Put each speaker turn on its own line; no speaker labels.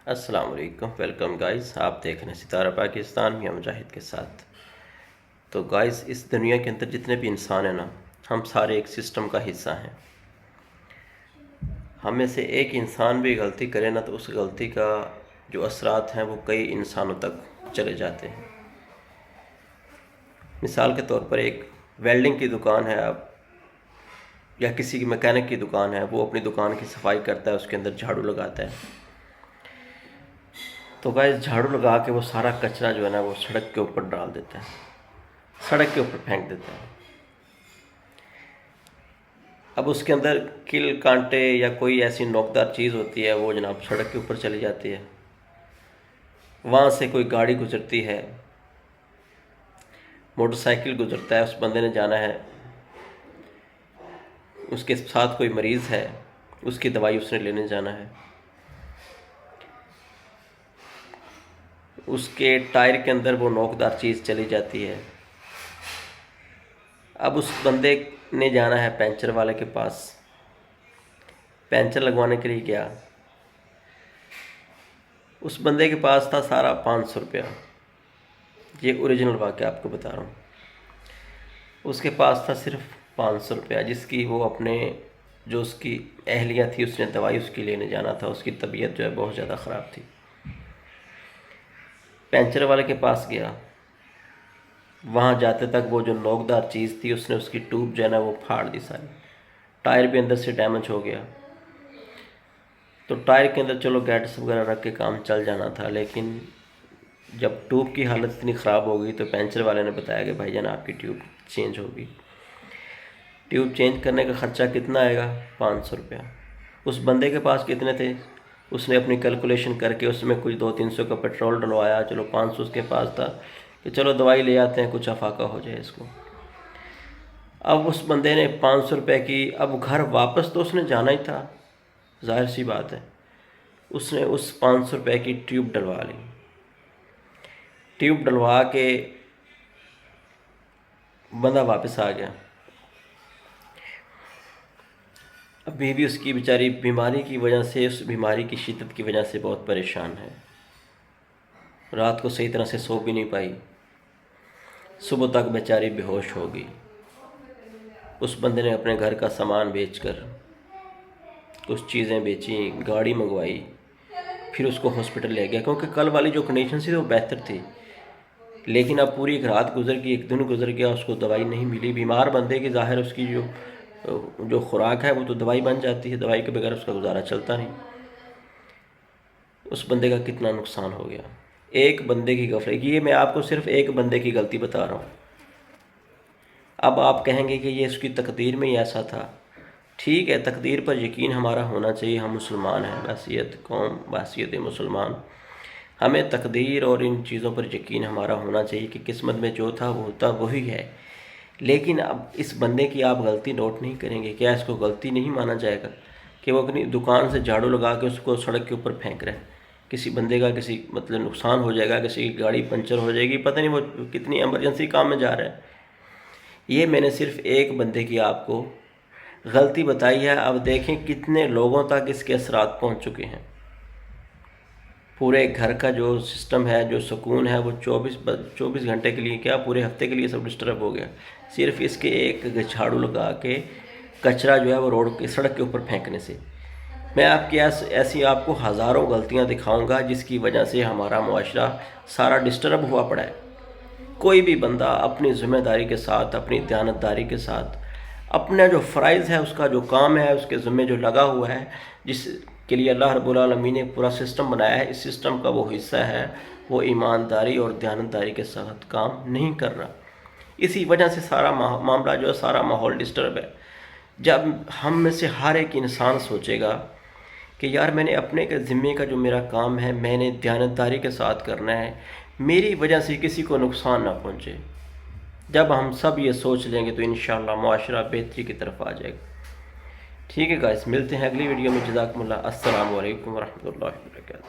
السلام علیکم، welcome guys. آپ دیکھ رہے ہیں ستارہ پاکستان میں مجاہد کے ساتھ. تو گائز، اس دنیا کے اندر جتنے بھی انسان ہیں نا، ہم سارے ایک سسٹم کا حصہ ہیں. ہم میں سے ایک انسان بھی غلطی کرے نا تو اس غلطی کا جو اثرات ہیں وہ کئی انسانوں تک چلے جاتے ہیں. مثال کے طور پر ایک ویلڈنگ کی دکان ہے اب، یا کسی کی میکینک کی دکان ہے، وہ اپنی دکان کی صفائی کرتا ہے، اس کے اندر جھاڑو لگاتا ہے. تو گائز، جھاڑو لگا کے وہ سارا کچرا جو ہے نا وہ سڑک کے اوپر ڈال دیتا ہے، سڑک کے اوپر پھینک دیتا ہے. اب اس کے اندر کل کانٹے یا کوئی ایسی نوکدار چیز ہوتی ہے، وہ جناب سڑک کے اوپر چلی جاتی ہے. وہاں سے کوئی گاڑی گزرتی ہے، موٹر سائیکل گزرتا ہے، اس بندے نے جانا ہے، اس کے ساتھ کوئی مریض ہے، اس کی دوائی اس نے لینے جانا ہے. اس کے ٹائر کے اندر وہ نوکدار چیز چلی جاتی ہے. اب اس بندے نے جانا ہے پنچر والے کے پاس، پنچر لگوانے کے لیے گیا. اس بندے کے پاس تھا سارا 500 روپیہ. یہ اوریجنل واقعہ آپ کو بتا رہا ہوں. اس کے پاس تھا صرف 500 روپیہ، جس کی وہ اپنے جو اس کی اہلیہ تھی، اس نے دوائی اس کی لینے جانا تھا. اس کی طبیعت جو ہے بہت زیادہ خراب تھی. پنچر والے کے پاس گیا. وہاں جاتے تک وہ جو نوکدار چیز تھی، اس نے اس کی ٹیوب جو ہے نا وہ پھاڑ دی ساری. ٹائر بھی اندر سے ڈیمیج ہو گیا. تو ٹائر کے اندر چلو گیٹس وغیرہ رکھ کے کام چل جانا تھا، لیکن جب ٹیوب کی حالت اتنی خراب ہو گئی تو پنچر والے نے بتایا کہ بھائی جان آپ کی ٹیوب چینج ہوگی. ٹیوب چینج کرنے کا خرچہ کتنا آئے گا؟ 500 روپیہ. اس بندے کے پاس کتنے تھے؟ اس نے اپنی کیلکولیشن کر کے اس میں کچھ 200-300 کا پیٹرول ڈلوایا. چلو 500 اس کے پاس تھا کہ چلو دوائی لے آتے ہیں، کچھ افاقہ ہو جائے اس کو. اب اس بندے نے 500 روپے کی، اب گھر واپس تو اس نے جانا ہی تھا، ظاہر سی بات ہے. اس نے اس 500 روپے کی ٹیوب ڈلوا لی. ٹیوب ڈلوا کے بندہ واپس آ گیا. اب بیوی اس کی بیچاری بیماری کی وجہ سے، اس بیماری کی شدت کی وجہ سے بہت پریشان ہے. رات کو صحیح طرح سے سو بھی نہیں پائی. صبح تک بیچاری بے ہوش ہو گئی. اس بندے نے اپنے گھر کا سامان بیچ کر، کچھ چیزیں بیچیں، گاڑی منگوائی، پھر اس کو ہاسپٹل لے گیا. کیونکہ کل والی جو کنڈیشن تھی وہ بہتر تھی، لیکن اب پوری ایک رات گزر گئی، ایک دن گزر گیا، اس کو دوائی نہیں ملی. بیمار بندے کی ظاہر اس کی جو خوراک ہے وہ تو دوائی بن جاتی ہے، دوائی کے بغیر اس کا گزارا چلتا نہیں. اس بندے کا کتنا نقصان ہو گیا. ایک بندے کی غفلت، یہ میں آپ کو صرف ایک بندے کی غلطی بتا رہا ہوں. اب آپ کہیں گے کہ یہ اس کی تقدیر میں ہی ایسا تھا. ٹھیک ہے، تقدیر پر یقین ہمارا ہونا چاہیے. ہم مسلمان ہیں، بحیثیت قوم، بحیثیت مسلمان، ہمیں تقدیر اور ان چیزوں پر یقین ہمارا ہونا چاہیے کہ قسمت میں جو تھا وہ ہوتا وہی ہے. لیکن اب اس بندے کی آپ غلطی نوٹ نہیں کریں گے. کیا اس کو غلطی نہیں مانا جائے گا کہ وہ اپنی دکان سے جھاڑو لگا کے اس کو سڑک کے اوپر پھینک رہے ہیں؟ کسی بندے کا کسی مطلب نقصان ہو جائے گا، کسی کی گاڑی پنچر ہو جائے گی، پتہ نہیں وہ کتنی ایمرجنسی کام میں جا رہا ہے. یہ میں نے صرف ایک بندے کی آپ کو غلطی بتائی ہے. اب دیکھیں کتنے لوگوں تک اس کے اثرات پہنچ چکے ہیں. پورے گھر کا جو سسٹم ہے، جو سکون ہے، وہ 24 گھنٹے کے لیے کیا پورے ہفتے کے لیے سب ڈسٹرب ہو گیا، صرف اس کے ایک جھاڑو لگا کے کچرا جو ہے وہ روڈ کے سڑک کے اوپر پھینکنے سے. میں آپ کی ایسی آپ کو ہزاروں غلطیاں دکھاؤں گا جس کی وجہ سے ہمارا معاشرہ سارا ڈسٹرب ہوا پڑا ہے. کوئی بھی بندہ اپنی ذمہ داری کے ساتھ، اپنی دیانتداری کے ساتھ، اپنا جو فرائض ہے، اس کا جو کام ہے، اس کے ذمہ جو لگا ہوا ہے، جس کے لیے اللہ رب العالمین نے پورا سسٹم بنایا ہے، اس سسٹم کا وہ حصہ ہے، وہ ایمانداری اور دیانتداری کے ساتھ کام نہیں کر رہا. اسی وجہ سے سارا معاملہ جو ہے، سارا ماحول ڈسٹرب ہے. جب ہم میں سے ہر ایک انسان سوچے گا کہ یار میں نے اپنے کے ذمے کا جو میرا کام ہے، میں نے دیانتداری کے ساتھ کرنا ہے، میری وجہ سے کسی کو نقصان نہ پہنچے. جب ہم سب یہ سوچ لیں گے تو انشاءاللہ معاشرہ بہتری کی طرف آ جائے گا. ٹھیک ہے گائز، ملتے ہیں اگلی ویڈیو میں. جزاکم اللہ. السلام علیکم ورحمۃ اللہ وبرکاتہ.